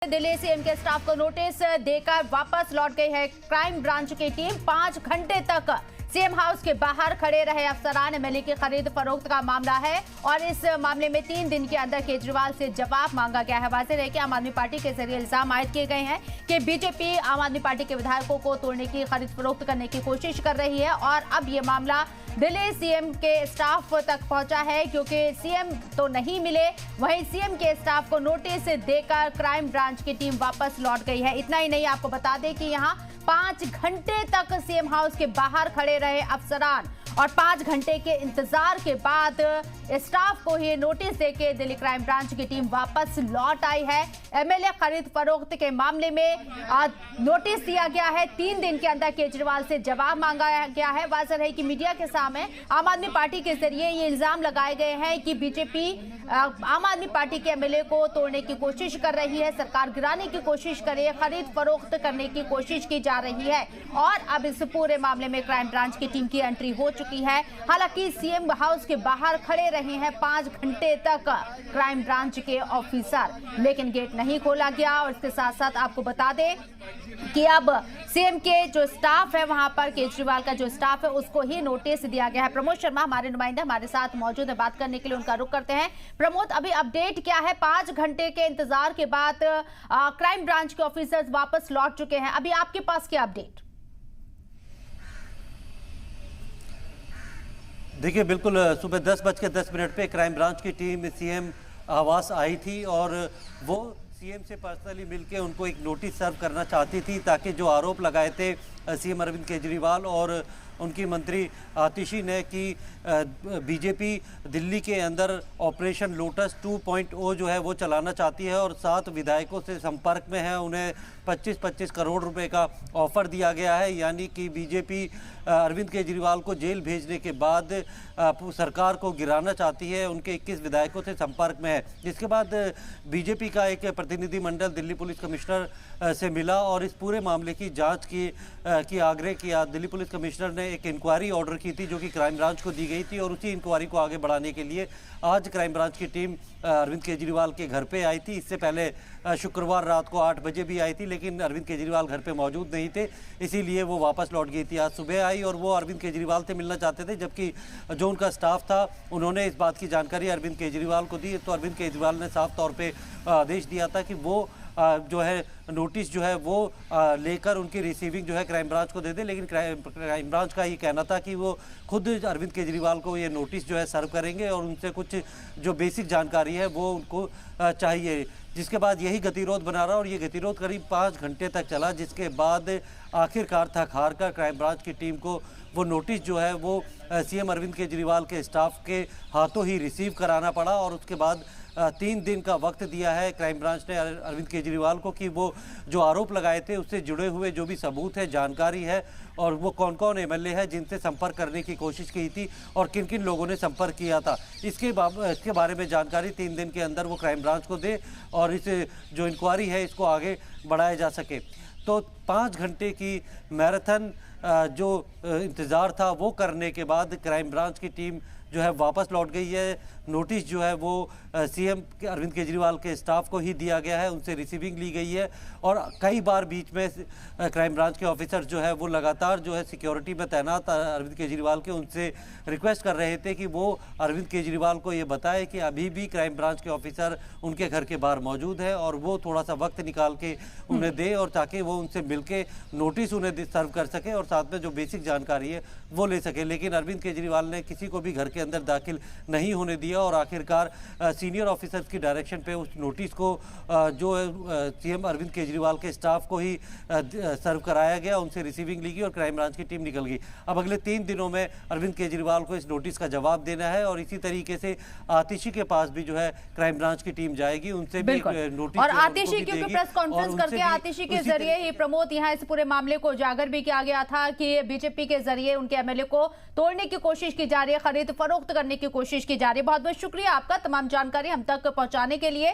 Delhi CM के staff को notice देकर वापस लौट गई है क्राइम ब्रांच की टीम। 5 घंटे तक सीएम हाउस के बाहर खड़े रहे अफसरान। एमएलए की खरीद फरोख्त का मामला है और इस मामले में 3 दिन के अंदर केजरीवाल से जवाब मांगा गया है। वाज़ेह है कि आम आदमी पार्टी के जरिए इल्जाम आयद किए गए हैं कि बीजेपी आम आदमी पार्टी के विधायकों को तोड़ने की, खरीद फरोख्त करने की कोशिश कर रही है और अब ये मामला दिल्ली सीएम के स्टाफ तक पहुंचा है, क्योंकि सीएम तो नहीं मिले, वहीं सीएम के स्टाफ को नोटिस देकर क्राइम ब्रांच की टीम वापस लौट गई है। इतना ही नहीं, आपको बता दें कि यहां 5 घंटे तक सीएम हाउस के बाहर खड़े रहे अफसरान और 5 घंटे के इंतजार के बाद स्टाफ को ये नोटिस देके दिल्ली क्राइम ब्रांच की टीम वापस लौट आई है। एमएलए खरीद फरोख्त के मामले में नोटिस दिया गया है। 3 दिन के अंदर केजरीवाल से जवाब मांगा गया है। वाज़ेह है कि मीडिया के सामने आम आदमी पार्टी के जरिए ये इल्जाम लगाए गए हैं कि बीजेपी आम आदमी पार्टी के एमएलए को तोड़ने की कोशिश कर रही है, सरकार गिराने की कोशिश करे, खरीद फरोख्त करने की कोशिश की जा रही है और अब इस पूरे मामले में क्राइम ब्रांच की टीम की एंट्री हो चुकी है। हालांकि सीएम हाउस के बाहर खड़े रहे हैं 5 घंटे तक क्राइम ब्रांच के ऑफिसर, लेकिन गेट नहीं खोला गया। और इसके साथ साथ आपको बता दें कि अब सीएम के जो स्टाफ है, वहां पर केजरीवाल का जो स्टाफ है उसको ही नोटिस दिया गया है। प्रमोद शर्मा हमारे नुमाइंदे हमारे साथ मौजूद है, बात करने के लिए उनका रुख करते हैं। प्रमोद, अभी अपडेट क्या है? 5 घंटे के इंतजार के बाद क्राइम ब्रांच के ऑफिसर्स वापस लौट चुके हैं, अभी आपके पास क्या अपडेट? देखिए, बिल्कुल सुबह 10:10 पे क्राइम ब्रांच की टीम सीएम आवास आई थी और वो सीएम से पर्सनली मिलके उनको एक नोटिस सर्व करना चाहती थी, ताकि जो आरोप लगाए थे सीएम अरविंद केजरीवाल और उनकी मंत्री आतिशी ने कि बीजेपी दिल्ली के अंदर ऑपरेशन लोटस 2.0 जो है वो चलाना चाहती है और 7 विधायकों से संपर्क में है, उन्हें 25-25 करोड़ रुपए का ऑफर दिया गया है। यानी कि बीजेपी अरविंद केजरीवाल को जेल भेजने के बाद सरकार को गिराना चाहती है, उनके 21 विधायकों से संपर्क में है। जिसके बाद बीजेपी का एक प्रतिनिधिमंडल दिल्ली पुलिस कमिश्नर से मिला और इस पूरे मामले की जांच की आग्रह किया। दिल्ली पुलिस कमिश्नर ने एक इंक्वायरी ऑर्डर की थी जो कि क्राइम ब्रांच को दी गई थी और उसी इंक्वायरी को आगे बढ़ाने के लिए आज क्राइम ब्रांच की टीम अरविंद केजरीवाल के घर पे आई थी। इससे पहले शुक्रवार रात को 8 बजे भी आई थी, लेकिन अरविंद केजरीवाल घर पे मौजूद नहीं थे, इसीलिए वो वापस लौट गई थी। आज सुबह आई और वो अरविंद केजरीवाल से मिलना चाहते थे, जबकि जो उनका स्टाफ था उन्होंने इस बात की जानकारी अरविंद केजरीवाल को दी। तो अरविंद केजरीवाल ने साफ तौर पर आदेश दिया था कि वो जो है नोटिस जो है वो लेकर उनकी रिसीविंग जो है क्राइम ब्रांच को दे दे, लेकिन क्राइम ब्रांच का ये कहना था कि वो खुद अरविंद केजरीवाल को ये नोटिस जो है सर्व करेंगे और उनसे कुछ जो बेसिक जानकारी है वो उनको चाहिए। जिसके बाद यही गतिरोध बना रहा और ये गतिरोध करीब 5 घंटे तक चला, जिसके बाद आखिरकार थक हार कर क्राइम ब्रांच की टीम को वो नोटिस जो है वो सीएम अरविंद केजरीवाल के स्टाफ के हाथों ही रिसीव कराना पड़ा और उसके बाद 3 दिन का वक्त दिया है क्राइम ब्रांच ने अरविंद केजरीवाल को कि वो जो आरोप लगाए थे उससे जुड़े हुए जो भी सबूत है, जानकारी है और वो कौन कौन एमएलए है जिनसे संपर्क करने की कोशिश की थी और किन किन लोगों ने संपर्क किया था, इसके बारे में जानकारी 3 दिन के अंदर वो क्राइम ब्रांच को दे और इस जो इंक्वायरी है इसको आगे बढ़ाया जा सके। तो 5 घंटे की मैराथन जो इंतज़ार था वो करने के बाद क्राइम ब्रांच की टीम जो है वापस लौट गई है। नोटिस जो है वो सीएम अरविंद केजरीवाल के स्टाफ को ही दिया गया है, उनसे रिसीविंग ली गई है और कई बार बीच में क्राइम ब्रांच के ऑफिसर जो है वो लगातार जो है सिक्योरिटी में तैनात अरविंद केजरीवाल के उनसे रिक्वेस्ट कर रहे थे कि वो अरविंद केजरीवाल को ये बताए कि अभी भी क्राइम ब्रांच के ऑफिसर उनके घर के बाहर मौजूद है और वो थोड़ा सा वक्त निकाल के उन्हें दे और ताकि वो उनसे मिल के नोटिस उन्हें सर्व कर सके और साथ में जो बेसिक जानकारी है वो ले सके। लेकिन अरविंद केजरीवाल ने किसी को भी घर के अंदर दाखिल नहीं होने दिया और आखिरकार सीनियर ऑफिसर्स की डायरेक्शन पे उस नोटिस को जो सीएम अरविंद केजरीवाल के स्टाफ को ही सर्व कराया गया, उनसे रिसीविंग ली गई और क्राइम ब्रांच की टीम निकल गई। अब अगले 3 दिनों में अरविंद केजरीवाल को इस नोटिस का जवाब देना है और इसी तरीके से आतिशी के पास भी जो है क्राइम ब्रांच की टीम जाएगी, उनसे भी नोटिस और आतिशी क्योंकि प्रेस कॉन्फ्रेंस करके आतिशी के जरिए ही प्रमोद यहाँ इस पूरे मामले को उजागर भी किया गया था कि बीजेपी के जरिए उनके एमएलए को तोड़ने की कोशिश की जा रही है, खरीद फरोख्त करने की कोशिश की जा रही है। बहुत बहुत शुक्रिया आपका तमाम जानकारी हम तक पहुंचाने के लिए।